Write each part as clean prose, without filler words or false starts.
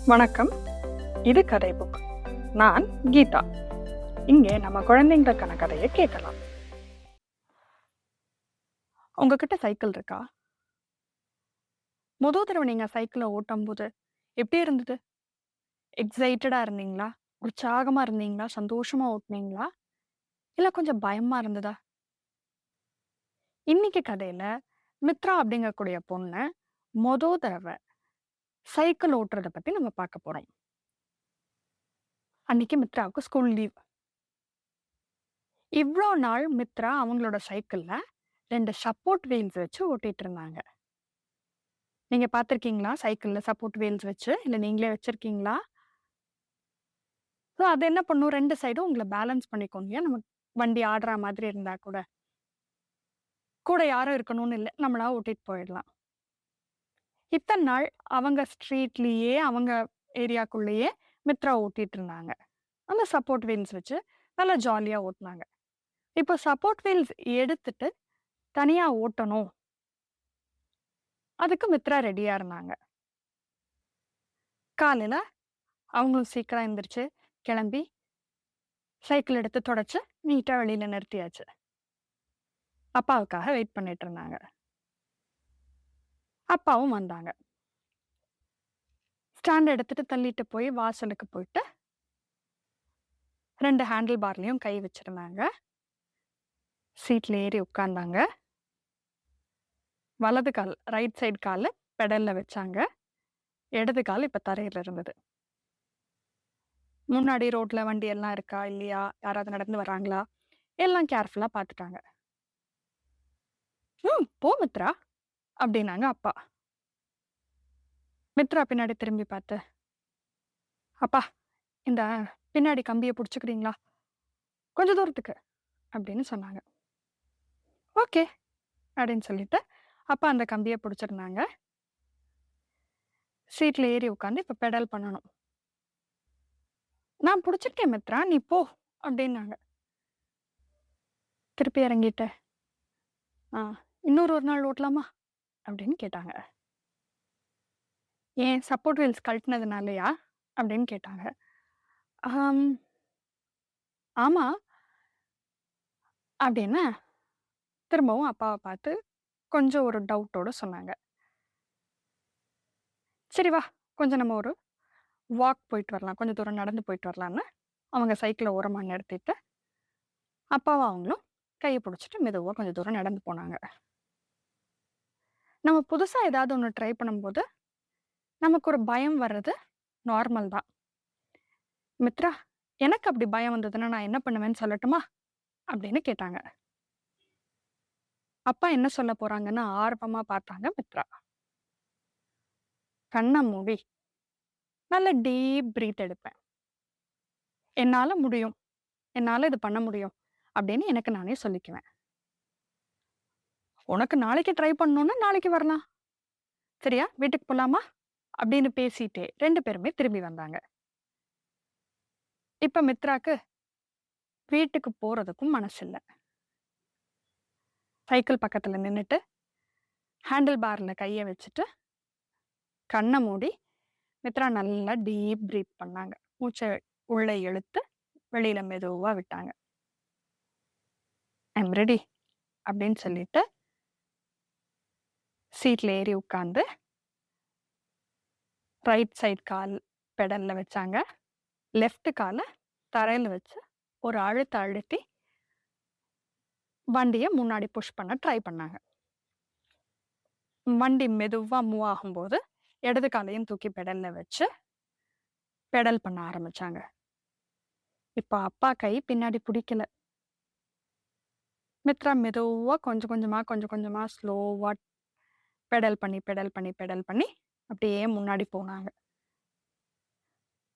வணக்கம். இது கதை புக். நான் கீதா. இங்கே நம்ம குழந்தைங்களுக்கான கதையை கேட்கலாம். உங்ககிட்ட சைக்கிள் இருக்கா? முதல் தடவை நீங்க சைக்கிளை ஓட்டும் போது எப்படி இருந்தது? எக்ஸைட்டடா இருந்தீங்களா? உற்சாகமா இருந்தீங்களா? சந்தோஷமா ஓட்டுனீங்களா? இல்ல கொஞ்சம் பயமா இருந்ததா? இன்னைக்கு கதையில மித்ரா அப்படிங்கக்கூடிய பொண்ணு முதல் தடவை சைக்கிள் ஓட்டுறத பத்தி நம்ம பார்க்க போறோம். அன்னைக்கு மித்ராவுக்கு ஸ்கூல் லீவ். இவ்வளோ நாள் மித்ரா அவங்களோட சைக்கிள்ல 2 சப்போர்ட் வீல்ஸ் வச்சு ஓட்டிட்டு இருந்தாங்க. நீங்க பார்த்துருக்கீங்களா? சைக்கிள்ல சப்போர்ட் வீல்ஸ் வச்சு? இல்ல நீங்களே வச்சிருக்கீங்களா? ஸோ அது என்ன பண்ணும்? 2 சைடும் உங்கள பேலன்ஸ் பண்ணிக்கும் இல்லையா? நம்ம வண்டி ஆடுற மாதிரி இருந்தா கூட. கூட யாரும் இருக்கணும்னு இல்ல. நம்மளா ஓட்டிட்டு போயிடலாம். இத்தன நாள் அவங்க ஸ்ட்ரீட்லயே, அவங்க ஏரியாக்குள்ளேயே மித்ரா ஓட்டிட்டு இருந்தாங்க. அந்த சப்போர்ட் வீல்ஸ் வச்சு நல்லா ஜாலியா ஓட்டுனாங்க. இப்போ சப்போர்ட் வீல்ஸ் எடுத்துட்டு தனியா ஓட்டணும். அதுக்கு மித்ரா ரெடியா இருந்தாங்க. காலையில அவங்களும் சீக்கிரம் எந்திரிச்சு, கிளம்பி சைக்கிள் எடுத்து தொடச்சு நீட்டா வெளியில நிறுத்தியாச்சு. அப்பாவுக்காக வெயிட் பண்ணிட்டு இருந்தாங்க. அப்பாவும் வந்தாங்க. ஸ்டாண்ட் எடுத்துட்டு தள்ளிட்டு போய் வாசலுக்கு போயிட்டு 2 ஹேண்டில் பார்லயும் கை வச்சிருந்தாங்க. சீட்ல ஏறி உட்கார்ந்தாங்க. வலது கால் ரைட் சைடு கால பெடல்ல வச்சாங்க. இடது கால் இப்ப தரையில இருந்தது. முன்னாடி ரோட்ல வண்டி எல்லாம் இருக்கா? இல்லையா? யாராவது நடந்து வராங்களா? எல்லாம் கேர்ஃபுல்லா பார்த்துட்டாங்க. போ மித்ரா" அப்படின்னாங்க அப்பா. மித்ரா பின்னாடி திரும்பி பார்த்து, "அப்பா, இந்த பின்னாடி கம்பிய புடிச்சுக்கிறீங்களா? கொஞ்ச தூரத்துக்கு" அப்படின்னு சொன்னாங்க. "ஓகே" அப்படின்னு சொல்லிட்டு அப்பா அந்த கம்பிய புடிச்சிருந்தாங்க. சீட்ல ஏறி உட்காந்து இப்ப பெடல் பண்ணணும். "நான் புடிச்சிருக்கேன் மித்ரா, நீ போ" அப்படின்னாங்க. திருப்பி இறங்கிட்டு, "ஆ, இன்னொரு ஒரு நாள் ஓட்டலாமா?" அப்படின்னு கேட்டாங்க. "ஏன் சப்போர்ட் வீல்ஸ் கழட்டுனதுனாலயா?" அப்படின்னு கேட்டாங்க. "ஆம், ஆமா" அப்படின்னு திரும்பவும் அப்பாவ பார்த்து கொஞ்சம் ஒரு டவுட்டோட சொன்னாங்க. "சரி வா, கொஞ்சம் நம்ம ஒரு வாக் போயிட்டு வரலாம். கொஞ்சம் தூரம் நடந்து போயிட்டு வரலான்னு" அவங்க சைக்கிள ஓரமா நிறுத்திட்டு, அப்பாவும் அவங்களும் கைய புடிச்சுட்டு மெதுவா கொஞ்சம் தூரம் நடந்து போனாங்க. நம்ம புதுசா ஏதாவது ஒண்ணு ட்ரை பண்ணும்போது, நமக்கு ஒரு பயம் வர்றது நார்மல் தான். "மித்ரா, எனக்கு அப்படி பயம் வந்ததுன்னா நான் என்ன பண்ணுவேன்னு சொல்லட்டுமா?" அப்படின்னு கேட்டாங்க. அப்பா என்ன சொல்ல போறாங்கன்னு ஆர்வமா பார்த்தாங்க மித்ரா. கண்ண மூடி நல்ல டீப் பிரீத் எடுப்பேன். "என்னால முடியும். என்னால இது பண்ண முடியும்" அப்படின்னு எனக்கு நானே சொல்லிக்குவேன். "உனக்கு நாளைக்கு ட்ரை பண்ணணும்னா நாளைக்கு வரலாம். சரியா? வீட்டுக்கு போலாமா?" அப்படின்னு பேசிட்டே 2 பேருமே திரும்பி வந்தாங்க. இப்ப மித்ராக்கு வீட்டுக்கு போறதுக்கும் மனசில்ல. சைக்கிள் பக்கத்துல நின்னுட்டு, ஹேண்டில் பார்ல கைய வச்சுட்டு, கண்ண மூடி மித்ரா நல்லா டீப் பிரீத் பண்ணாங்க. மூச்ச உள்ள இழுத்து, வெளியில மெதுவா விட்டாங்க. "ஐ அம் ரெடி" அப்படின்னு சொல்லிட்டு, சீட்ல ஏறி உட்கார்ந்து, ரைட் சைடு கால் பெடல்ல வச்சாங்க. லெஃப்ட் கால தரையில வச்சு, ஒரு அழுத்த அழுத்தி, வண்டிய முன்னாடி புஷ் பண்ண ட்ரை பண்ணாங்க. வண்டி மெதுவா மூவ் ஆகும்போது, இடது காலையும் தூக்கி பெடல்ல வச்சு, பெடல் பண்ண ஆரம்பிச்சாங்க. இப்ப அப்பா கை பின்னாடி புடிக்கல. மித்ரா மெதுவா கொஞ்சம் கொஞ்சமா ஸ்லோவா பெடல் பண்ணி, பெடல் பண்ணி, பெடல் பண்ணி அப்படியே முன்னாடி போனாங்க.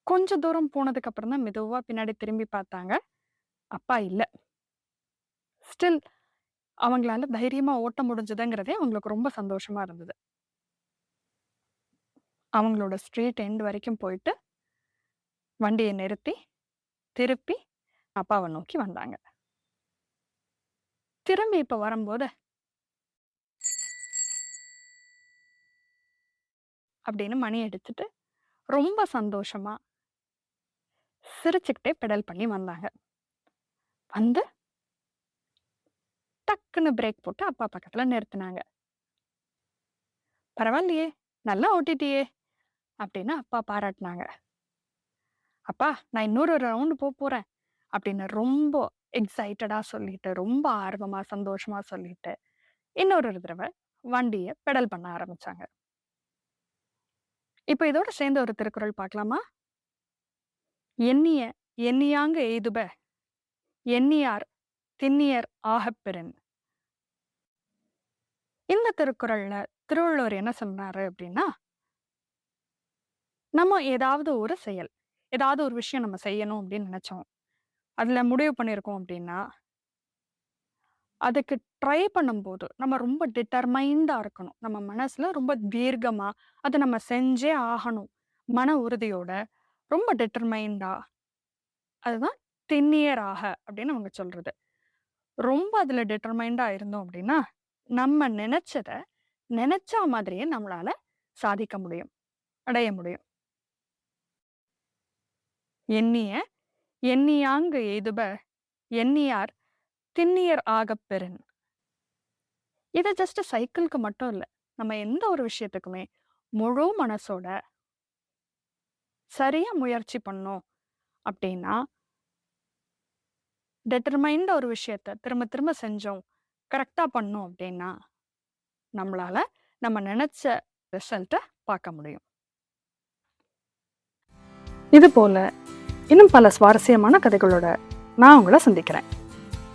கொஞ்ச தூரம் போனதுக்கு அப்புறம் தான் மெதுவா பின்னாடி திரும்பி பார்த்தாங்க. அப்பா இல்ல. ஸ்டில் அவங்களால தைரியமா ஓட்ட முடிஞ்சதுங்கிறதே அவங்களுக்கு ரொம்ப சந்தோஷமா இருந்தது. அவங்களோட ஸ்ட்ரீட் எண்ட் வரைக்கும் போயிட்டு, வண்டிய நிறுத்தி, திருப்பி அப்பாவ நோக்கி வந்தாங்க. திரும்பி இப்ப வரும்போது அப்படின்னு மணி அடிச்சுட்டு, ரொம்ப சந்தோஷமா சிரிச்சுக்கிட்டே பெடல் பண்ணி வந்தாங்க. வந்து டக்குன்னு பிரேக் போட்டு அப்பா பக்கத்துல நிறுத்துனாங்க. "பரவாயில்லையே! நல்லா ஓட்டிட்டியே!" அப்படின்னு அப்பா பாராட்டுனாங்க. "அப்பா, நான் இன்னொரு ரவுண்டு போறேன்." அப்படின்னு ரொம்ப எக்ஸைட்டடா சொல்லிட்டு, ரொம்ப ஆர்வமா, சந்தோஷமா சொல்லிட்டு, இன்னொரு தடவ வண்டிய பெடல் பண்ண ஆரம்பிச்சாங்க. இப்ப இதோட சேர்ந்து ஒரு திருக்குறள் பார்க்கலாமா? "எண்ணிய எண்ணியாங்கு எய்துப எண்ணியார் திண்ணியர் ஆகப்பெறின்." இந்த திருக்குறள்ல திருவள்ளுவர் என்ன சொன்னாரு அப்படின்னா, நம்ம ஏதாவது ஒரு செயல், ஏதாவது ஒரு விஷயம் நம்ம செய்யணும் அப்படின்னு நினைச்சோம். அதுல முடிவு பண்ணியிருக்கோம் அப்படின்னா, அதுக்கு ட்ரை பண்ணும்போது நம்ம ரொம்ப டிட்டர்மைன்டா இருக்கணும். நம்ம மனசுல ரொம்ப தீர்க்கமா, அத நம்ம செஞ்சே ஆகணும். மன உறுதியோட, ரொம்ப டிட்டர்மைன்டா, அதுதான் திண்ணியராக அப்படின்னு அவங்க சொல்றது. ரொம்ப அதுல டிட்டர்மைன்டா இருந்தோம் அப்படின்னா, நம்ம நினைச்சத, நினைச்சா மாதிரியே நம்மளால சாதிக்க முடியும். அடைய முடியும். "எண்ணிய எண்ணியாங்கு எய்துப எண்ணியார் திண்ணியர் ஆகப் பெறின்." இது ஜஸ்ட் சைக்கிள்க்கு மட்டும் இல்ல. நம்ம எந்த ஒரு விஷயத்துக்குமே முழு மனசோட சரியா முயற்சி பண்ணோம் அப்படின்னா, டிட்டர்மைன்டா ஒரு விஷயத்த திரும்ப திரும்ப செஞ்சோம், கரெக்ட்டா பண்ணோம் அப்படின்னா, நம்மளால நம்ம நெனச்ச ரிசல்ட்ட பார்க்க முடியும். இது போல இன்னும் பல சுவாரஸ்யமான கதைகளோட நான் உங்கள சந்திக்கிறேன்.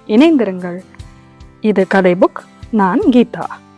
இணைந்திருங்கள். இது கதை புக். நான் கீதா.